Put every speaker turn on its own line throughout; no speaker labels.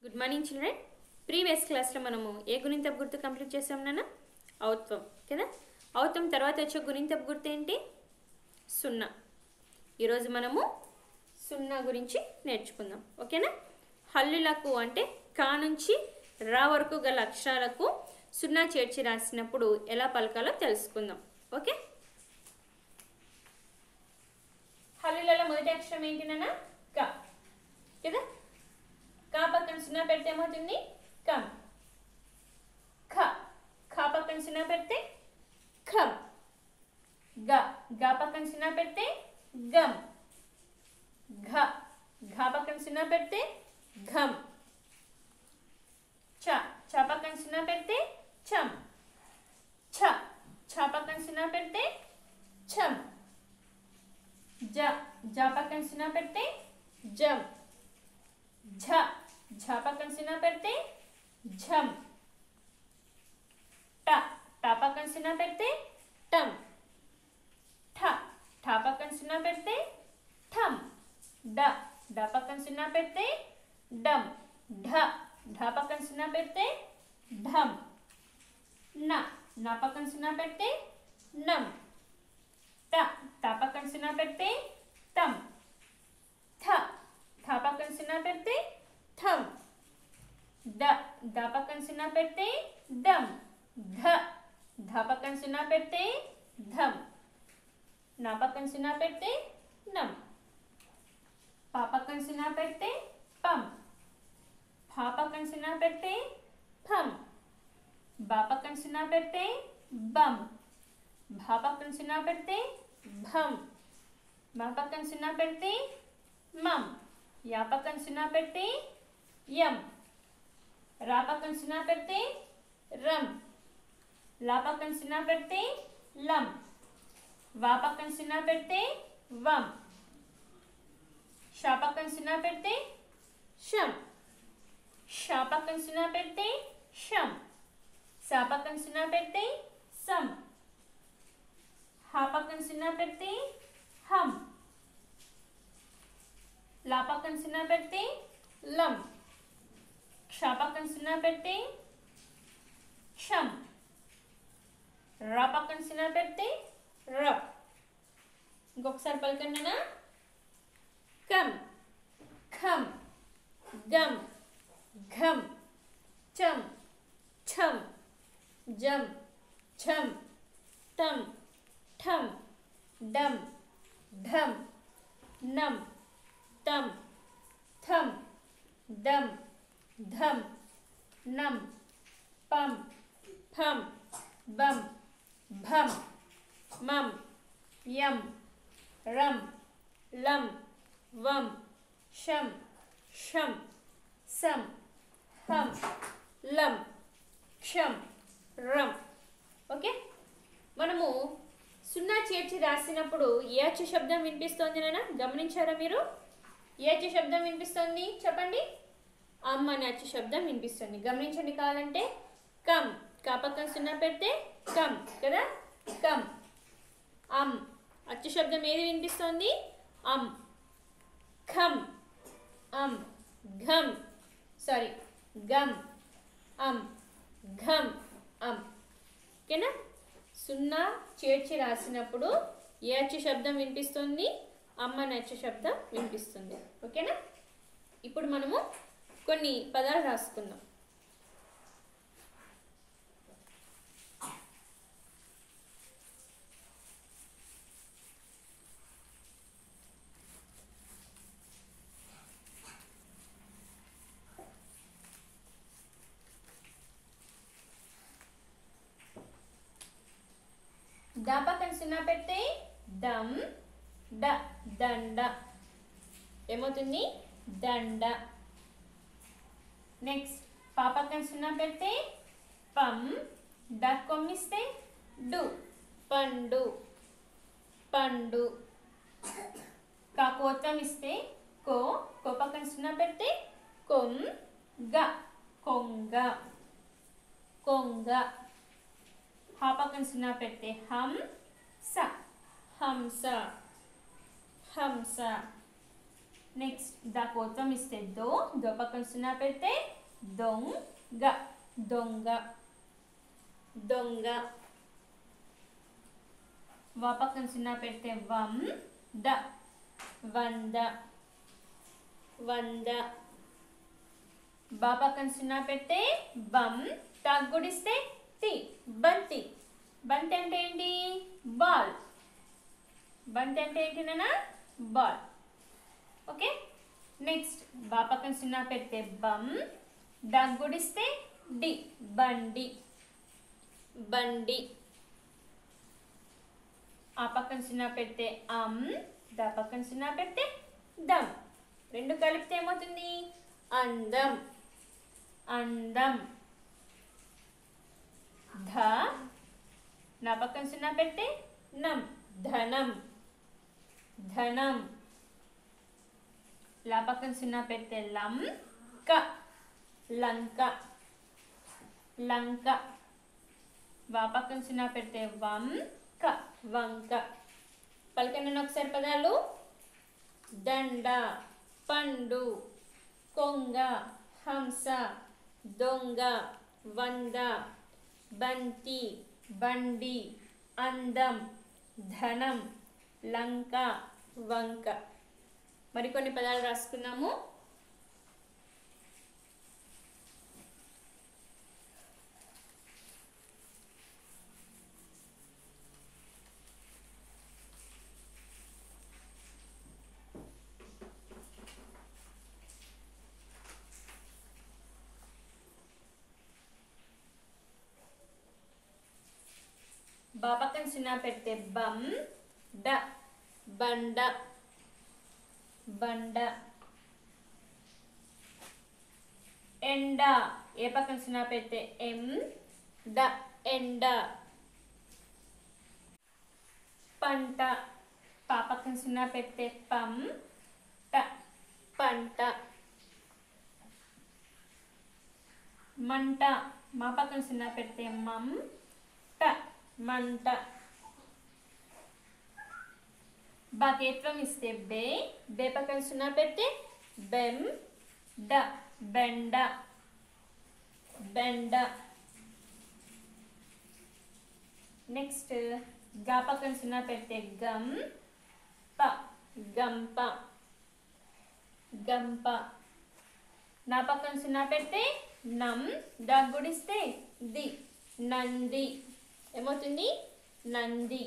Good morning children. Previous క్లాస్లో మనము ఏ గుణింతపు గుర్తు కంప్లీట్ చేసాం నాన్న? ఔత్వం కదా. ఔత్వం తర్వాత వచ్చే గుణింతపు గుర్తు ఏంటి? సున్నా. ఈరోజు మనము సున్నా గురించి నేర్చుకుందాం, ఓకేనా? హల్లులకు అంటే కా నుంచి రా వరకు గల అక్షరాలకు సున్నా చేర్చి రాసినప్పుడు ఎలా పలకాలో తెలుసుకుందాం, ఓకే? హల్లులలో మొదటి అక్షరం ఏంటి నాన్న? క కదా. కా పక్కన సున్నా పెడితే ఏమవుతుంది? కం. ఖ ఖ పక్కన సున్నా పెడితే ఖం. గ గ పక్కన సున్నా పెడితే గం. ఘ ఘ పక్కన సున్నా పెడితే ఘం. చ చ పక్కన సున్నా పెడితే చం. ఛ ఛ పక్కన సున్నా పెడితే ఛం. జ జ పక్కన సున్నా పెడితే జం. ఝ ఝ పక్కన సున్నా పెడితే ఝం. ట ట పక్కన సున్నా పెడితే టం. ఠ ఠ పక్కన సున్నా పెడితే ఠం. డ డ పక్కన సున్నా పెడితే డం. ఢ ఢ పక్కన సున్నా పెడితే ఢం. న న పక్కన సున్నా పెడితే నం. ట ట పక్కన సున్నా పెడితే తం. థ థ పక్కన సున్నా పెడితే థం. ద ద పక్కన సున్నా పెడితే దం. ధ ధ పక్కన సున్నా పెడితే ధం. నా పక్కన సున్నా పెడితే నం. ప పక్కన సున్నా పెడితే పం. ఫ పక్కన సున్నా పెడితే ఫం. బ పక్కన సున్నా పెడితే బం. భ పక్కన సున్నా పెడితే భం. మ పక్కన సున్నా పెడితే మం. యా పక్కన సున్నా పెడితే యం. రా పక్కన సున్నా పెడితే రం. లా పక్కన సున్నా పెడితే లం. వా పక్కన సున్నా పెడితే వం. షా పక్కన సున్నా పెడితే షం. షా పక్కన సున్నా పెడితే షం. సా పక్కన సున్నా పెడితే సం. హా పక్కన సున్నా పెడితే హం. లా పక్కన సున్నా పెడితే లం. క్ష పక్కన సున్నా పెడితే క్షం. రా పక్కన సున్నా పెడితే ర. ఇంకొకసారి పలకండి నా. కం ఖం గం ఘం చం ఛం జం ఛం తం ఠం డం ఢం నం తం థం దం ధం నం పం ఫం బం భం మం యం రం లం వం షం షం సం హం లం క్షం రం. ఓకే, మనము సున్నా చేర్చి రాసినప్పుడు ఏ అచ్చు శబ్దం వినిపిస్తోంది నాన్న? గమనించారా మీరు? ఏ అచ్చు శబ్దం వినిపిస్తుంది చెప్పండి? అమ్ అనే అచ్చు శబ్దం వినిపిస్తుంది. గమనించండి. కావాలంటే కం కా పక్కన సున్నా పెడితే కం కదా. కం. అమ్ అచ్చు శబ్దం ఏది వినిపిస్తోంది? అమ్. ఖం అమ్. ఘం సారీ గం అమ్. ఘం అమ్. ఓకేనా? సున్నా చేర్చి రాసినప్పుడు ఏ అచ్చు శబ్దం వినిపిస్తుంది? అమ్మ అనే అచ్చు శబ్దం వినిపిస్తుంది. ఓకేనా? ఇప్పుడు మనము కొన్ని పదాలు రాసుకుందాం. ద పక్కన సున్నా పెడితే దం. డ దండ. ఏమవుతుంది? దండ. నెక్స్ట్ పా పక్కన సున్నా పెడితే పం. డ కొమ్మిస్తే డు పండు పండు. కా కోత్వం ఇస్తే కో. కో పక్కన సున్నా పెడితే కొం. గ కొంగ కొంగ. హా పక్కన సున్నా పెడితే హం స హంస హంస. నెక్స్ట్ ద కోత్వం ఇస్తే దో. దో పక్కన సున్నా పెడితే దొంగ దొంగ దొంగ. వా పక్కన సున్నా పెడితే వంద వంద వంద. బా పక్కన సున్నా పెడితే బం, తగ్గుడిస్తే తి, బంతి. బంతి అంటే ఏంటి? బాల్. బంతి అంటే ఏంటి నాన్న? బాల్. ఓకే. నెక్స్ట్ బా పక్కన సున్నా పెడితే బం, దగ్గుడిస్తే డి, బండి బండి. ఆ పక్కన సున్నా పెడితే దా పక్కన సున్నా పెడితే దం. రెండు కలిపితే ఏమవుతుంది? అందం అందం. ధ, నా పక్కన సున్నా పెడితే నం, ధనం ధనం. లా పక్కన సున్నా పెడితే లం, క, లంక లంక. వా పక్కన సున్నా పెడితే వం, క, వంక. పలకండి ఒకసారి పదాలు. దండ, పండు, కొంగ, హంస, దొంగ, వంద, బంతి, బండి, అందం, ధనం, లంక, వంక. మరికొన్ని పదాలు రాసుకున్నాము. బా పక్కన సున్నా పెడితే బం, డ, బండ బండ. ఎండ, ఏ పక్కన సున్నా పెడితే ఎం, డ, ఎండ. పంట, పా పక్కన సున్నా పెడితే పం, ట, పంట. మంట, మా పక్కన సున్నా పెడితే మం, ట, మంట. బకేత్వం ఇస్తే బే, బే పక్కన సున్నా పెడితే బెం, డ, బెండ బెండ. నెక్స్ట్ గా పక్కన సున్నా పెడితే గం, ప, గంప గంప. నా పక్కన సున్నా పెడితే నం, దగ్గుడిస్తే ది, నంది. ఏమవుతుంది? నంది.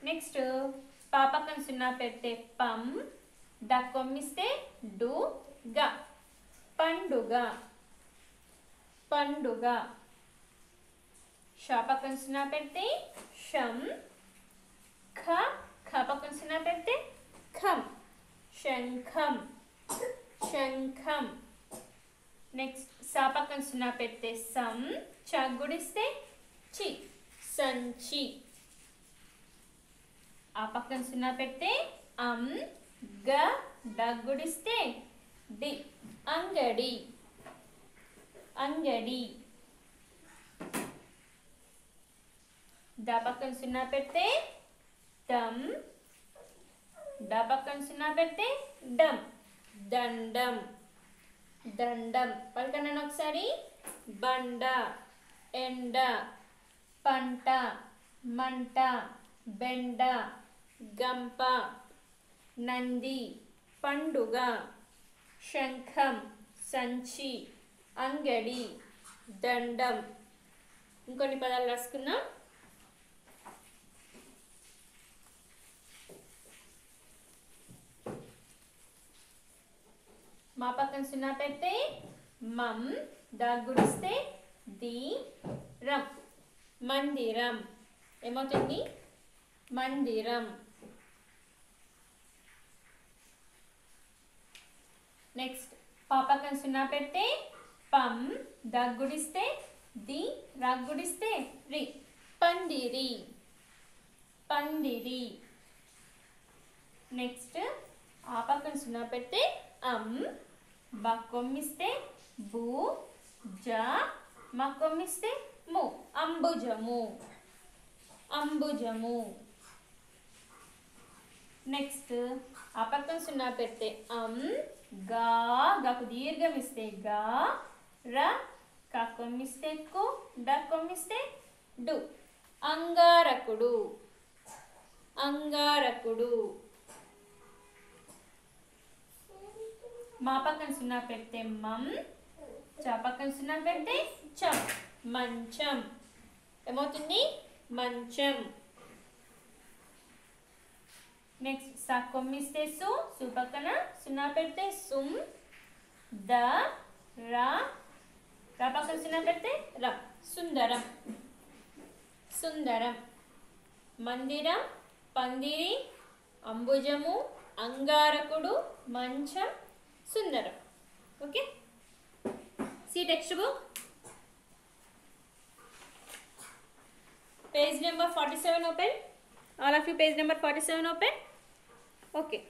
నెక్స్ట్ పా పక్కన సున్నా పెడితే పం, దక్కొమ్మిస్తే డు, గ, పండుగ పండుగ. షా పక్కన సున్నా పెడితే షం, ఖ, ఖ పక్కన సున్నా పెడితే ఖం, శంఖం శంఖం. నెక్స్ట్ సా పక్కన సున్నా పెడితే సం, చగ్గుడిస్తే చి, సంచి. ఆ పక్కన సున్నా పెడితే గ, దగ్గుడిస్తే డి, అంగడి అంగడి. దా పక్కన సున్నా పెడితే దం, డా పక్కన సున్నా పెడితే డం, దండం దండం. పలకండి ఒకసారి. బండ, ఎండ, పంట, మంట, బెండ, గంప, నంది, పండుగ, శంఖం, సంచి, అంగడి, దండం. ఇంకొన్ని పదాలు రాసుకున్నాం. మా పక్కన సున్నా పెడితే మం, దగ్గుడిస్తే ది, రం, మందిరం. ఏమవుతుంది? మందిరం. నెక్స్ట్ పా పక్కన సున్నా పెడితే పం, దగ్గుడిస్తే ది, రగ్గుడిస్తే రి, పందిరి పందిరి. నెక్స్ట్ ఆ పక్కన సున్నా పెడితే బక్కొమ్మిస్తే బు, జ, మక్కొమ్మిస్తే ము, అంబుజము అంబుజము. నెక్స్ట్ ఆ పక్కన సున్నా పెడితే గా, గకు దీర్ఘం ఇస్తే గా, ర, క కొమ్మిస్తే కు, డ కొమ్మిస్తే డు. అంగారకుడు, అంగారకుడు. మా పక్కన సున్నా పెడితే మం, చ పక్కన సున్నా పెడితే చం. మంచం. ఏమవుతుంది? మంచం. నెక్స్ట్ సా కొమ్మిస్తే సు, సు పక్కన సున్నా పెడితే సుం. ద, రా, రా పక్కన సున్నా పెడితే ర. సుందరం, సుందరం. మందిరం, పందిరి, అంబుజము, అంగారకుడు, మంచం, సుందరం. Okay, see text book, page number 47 open. All of you page number 47 open. Okay,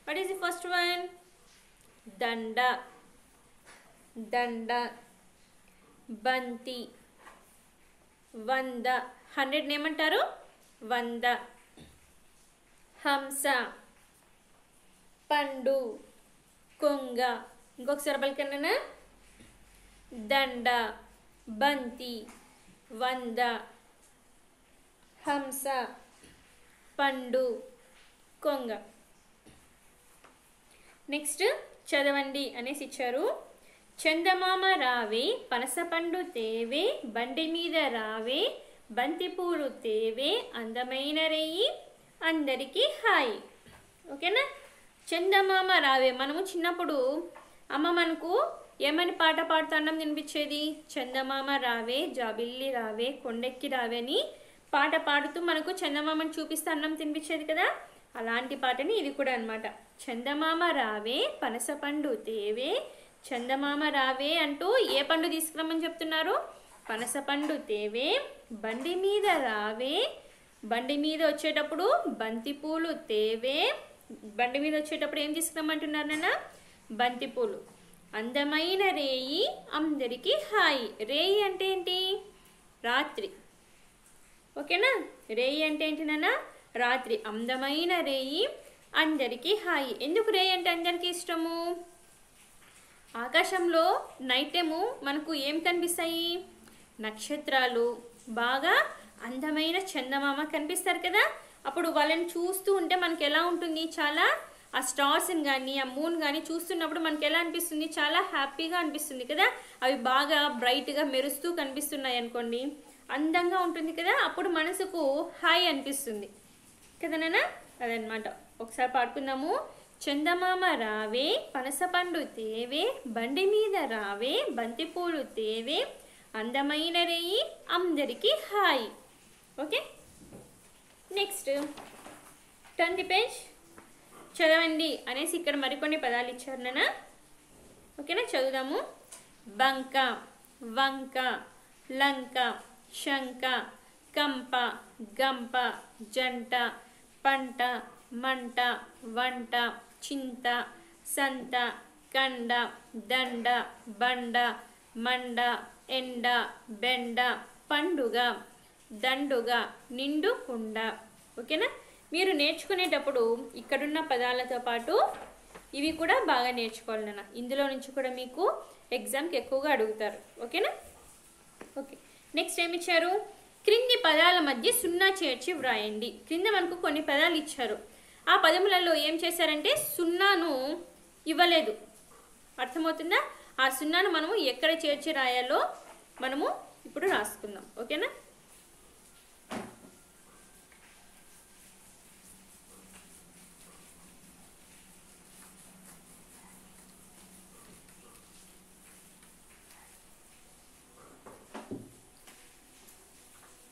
what is the first one? Danda, danda. Banti, వంద. 100 ఏమంటారు? వంద. హంస, పండు, కొంగ. ఇంకొకసారి పలికన్నా, దండ, బంతి, వంద, హంస, పండు, కొంగ. నెక్స్ట్ చదవండి అనేసి ఇచ్చారు. చందమామ రావే, పనసపండు తేవే, బండి మీద రావే, బంతిపూలు తేవే, అందమైన రేయి, అందరికీ హాయ్. ఓకేనా? చందమామ రావే. మనము చిన్నప్పుడు అమ్మ మనకు ఏమని పాట పాడుతూ అన్నం తినిపించేది? చందమామ రావే, జాబిల్లి రావే, కొండెక్కి రావే అని పాట పాడుతూ మనకు చందమామని చూపిస్తూ అన్నం తినిపించేది కదా. అలాంటి పాటని ఇది కూడా అనమాట. చందమామ రావే, పనసపండు తేవే. చందమామ రావే అంటూ ఏ పండు తీసుకురమ్మని చెప్తున్నారు? పనసపండు తేవే. బండి మీద రావే, బండి మీద వచ్చేటప్పుడు బంతిపూలు తేవే. బండి మీద వచ్చేటప్పుడు ఏం తీసుకురమ్మంటున్నారు నాన్న? బంతిపూలు. అందమైన రేయి, అందరికీ హాయి. రేయి అంటే ఏంటి? రాత్రి. ఓకేనా? రేయి అంటే ఏంటి నాన్న? రాత్రి. అందమైన రేయి, అందరికీ హాయి. ఎందుకు రేయి అంటే అందరికీ ఇష్టము? ఆకాశంలో నైట్ టైము మనకు ఏం కనిపిస్తాయి? నక్షత్రాలు, బాగా అందమైన చందమామ కనిపిస్తారు కదా. అప్పుడు వాళ్ళని చూస్తూ ఉంటే మనకి ఎలా ఉంటుంది? చాలా ఆ స్టార్స్ని కానీ ఆ మూన్ కానీ చూస్తున్నప్పుడు మనకి ఎలా అనిపిస్తుంది? చాలా హ్యాపీగా అనిపిస్తుంది కదా. అవి బాగా బ్రైట్గా మెరుస్తూ కనిపిస్తున్నాయి అనుకోండి, అందంగా ఉంటుంది కదా. అప్పుడు మనసుకు హాయ్ అనిపిస్తుంది కదా నాన్న. అదనమాట. ఒకసారి పాడుకుందాము. చందమామ రావే, పనసపండు తేవే, బండి మీద రావే, బంతిపూలు తేవే, అందమైన రేయి, అందరికీ hi. Okay, next turn the page. చదవండి అనేసి ఇక్కడ మరికొన్ని పదాలు ఇచ్చారు నాన్న. ఓకేనా? చదువుదాము. బంక, వంక, లంక, శంక, కంప, గంప, జంట, పంట, మంట, వంట, చింత, సంత, కండ, దండ, బండ, మండ, ఎండ, బెండ, పండుగ, దండుగ, నిండు కుండ. ఓకేనా? మీరు నేర్చుకునేటప్పుడు ఇక్కడున్న పదాలతో పాటు ఇవి కూడా బాగా నేర్చుకోవాలి నాన్న. ఇందులో నుంచి కూడా మీకు ఎగ్జామ్కి ఎక్కువగా అడుగుతారు. ఓకేనా? ఓకే, నెక్స్ట్ ఏమి ఇచ్చారు? క్రింది పదాల మధ్య సున్నా చేర్చి వ్రాయండి. క్రింద మనకు కొన్ని పదాలు ఇచ్చారు. ఆ పదములలో ఏం చేశారంటే సున్నాను ఇవ్వలేదు. అర్థమవుతుందా? ఆ సున్నాను మనము ఎక్కడ చేర్చి రాయాలో మనము ఇప్పుడు రాసుకుందాం. ఓకేనా?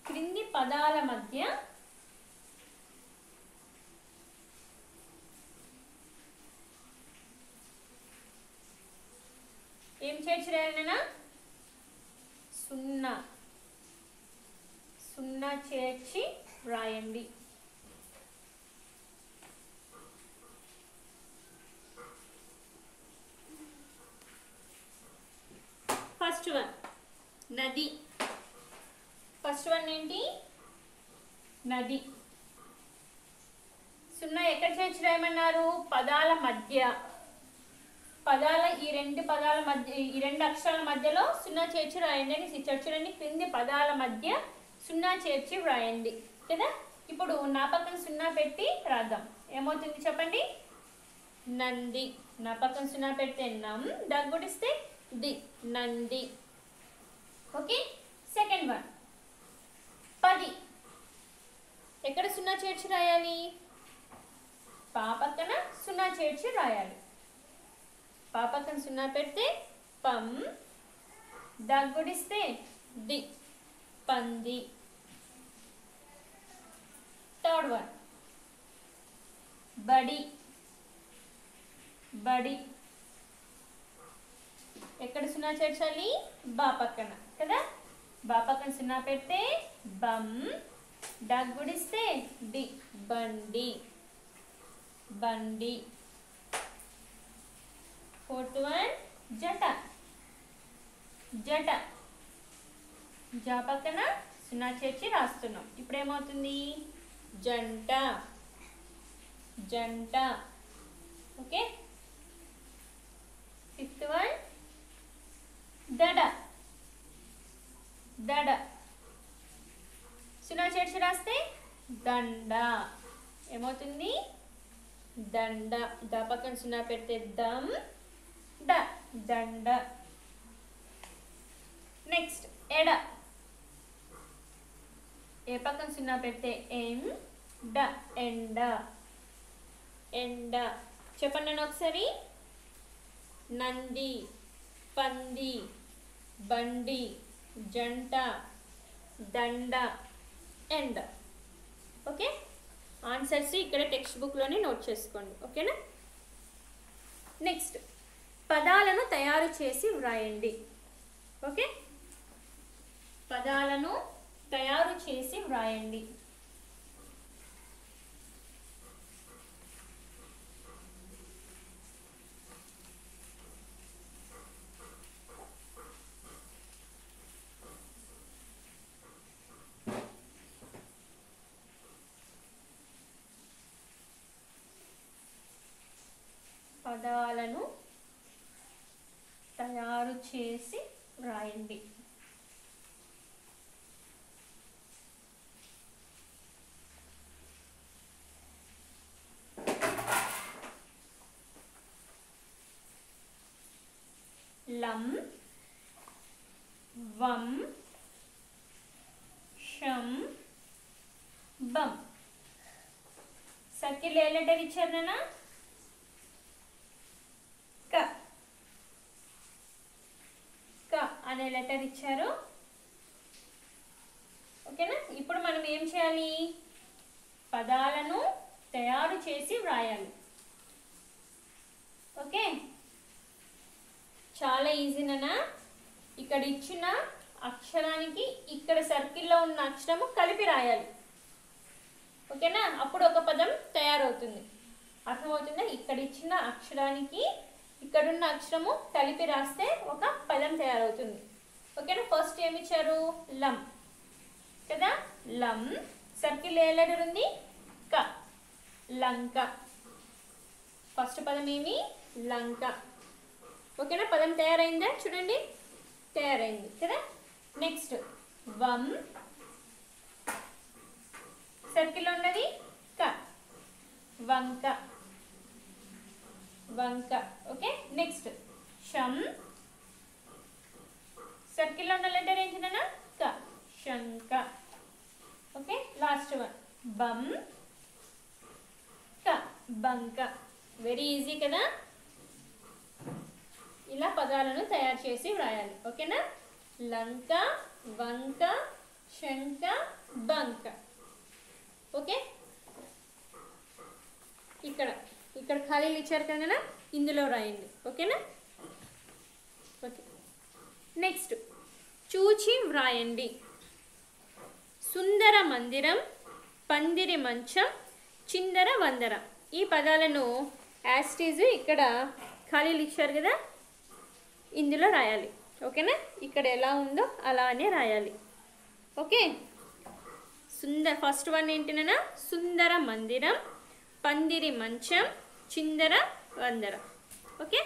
క్రింది పదాల మధ్య ఏం చేర్చి రాయాలన్నా? సున్నా. సున్నా చేర్చి రాయండి. ఫస్ట్ వన్ నది. ఫస్ట్ వన్ ఏంటి? నది. సున్నా ఎక్కడ చేర్చి రాయమన్నారు? పదాల మధ్య. పదాల ఈ రెండు పదాల మధ్య, ఈ రెండు అక్షరాల మధ్యలో సున్నా చేర్చి రాయండి అని ఇచ్చారు. చూడండి, క్రింది పదాల మధ్య సున్నా చేర్చి వ్రాయండి కదా. ఇప్పుడు నా పక్కన సున్నా పెట్టి రాద్దాం. ఏమవుతుంది చెప్పండి? నంది. నా పక్కన సున్నా పెడితే నం, దగ్గుడిస్తే ది, నంది. Okay, second one 10. ఎక్కడ సున్నా చేర్చి రాయాలి? పా పక్కన సున్నా చేర్చి రాయాలి. పా పక్కన సున్నా పెడితే పం, దగ్గుడిస్తే ది, పంది. థర్డ్ వన్ బడి. బడి ఎక్కడ సున్నా చేర్చాలి? బా పక్కన కదా. బా పక్కన సున్నా పెడితే బం, దగ్గుడిస్తే డి, బండి, బండి. ఫోర్త్ వన్ జట. జట. జా పక్కన సున్నా చేర్చి రాస్తున్నాం. ఇప్పుడు ఏమవుతుంది? జంట, జంట. ఓకే, ఫిఫ్త్ వన్ దడ. దడ. సున్నా చేర్చి రాస్తే దండ. ఏమవుతుంది? దండ. ద పక్కన సున్నా పెడితే దం, డ, దండ. నెక్స్ట్ ఎడ. ఏ పక్కన సున్నా పెడితే ఎం, డ, ఎండ, ఎండ. చెప్పండి నేను ఒకసారి. నంది, పంది, బండి, జంట, దండ, ఎండ. ఓకే, ఆన్సర్స్ ఇక్కడ టెక్స్ట్ బుక్లోనే నోట్ చేసుకోండి. ఓకేనా? నెక్స్ట్ పదాలను తయారు చేసి వ్రాయండి. ఓకే, పదాలను తయారు చేసి వ్రాయండి. పదాలను తయారు చేసి వ్రాయండి. లం, వం, షం, బం. సర్కిల్ ఏ లెటర్ ఇచ్చారు నాన్న? క. క అనే లెటర్ ఇచ్చారు. ఓకేనా? ఇప్పుడు మనం ఏం చేయాలి? పదాలను తయారు చేసి వ్రాయాలి. ఓకే, చాలా ఈజీనా? ఇక్కడ ఇచ్చిన అక్షరానికి ఇక్కడ సర్కిల్లో ఉన్న అక్షరము కలిపి రాయాలి. ఓకేనా? అప్పుడు ఒక పదం తయారవుతుంది. అర్థమవుతుందా? ఇక్కడ ఇచ్చిన అక్షరానికి ఇక్కడున్న అక్షరము కలిపి రాస్తే ఒక పదం తయారవుతుంది. ఓకేనా? ఫస్ట్ ఏమి ఇచ్చారు? లం కదా. లం. సర్కిల్ ఏ లెటర్ ఉంది? క. లంక. ఫస్ట్ పదం ఏమి? లంక. ఓకేనా? పదం తయారైందా? చూడండి, తయారైంది కదా. నెక్స్ట్ వం. సర్కిల్ ఉన్నది క. వంక. వంక. ఓకే, నెక్స్ట్ షం. సర్కిల్ ఉన్న లెటర్ ఏంటిదన్నా? క. శంక. ఓకే, లాస్ట్ వన్ బం, క. బంక. వెరీ ఈజీ కదా. ఇలా పదాలను తయారు చేసి వ్రాయాలి. ఓకేనా? లంక, వంక, శంక, బంక. ఓకే, ఇక్కడ ఇక్కడ ఖాళీలు ఇచ్చారు కదా, ఇందులో రాయండి. ఓకేనా? ఓకే, నెక్స్ట్ చూచి వ్రాయండి. సుందర మందిరం, పందిరి మంచం, చిందర వందర. ఈ పదాలను యాస్టీజ్ ఇక్కడ ఖాళీలు ఇచ్చారు కదా, ఇందులో రాయాలి. ఓకేనా? ఇక్కడ ఎలా ఉందో అలానే రాయాలి. ఓకే, ఫస్ట్ వన్ ఏంటినా? సుందర మందిరం, పందిరి మంచం చిందర వందర. ఓకే.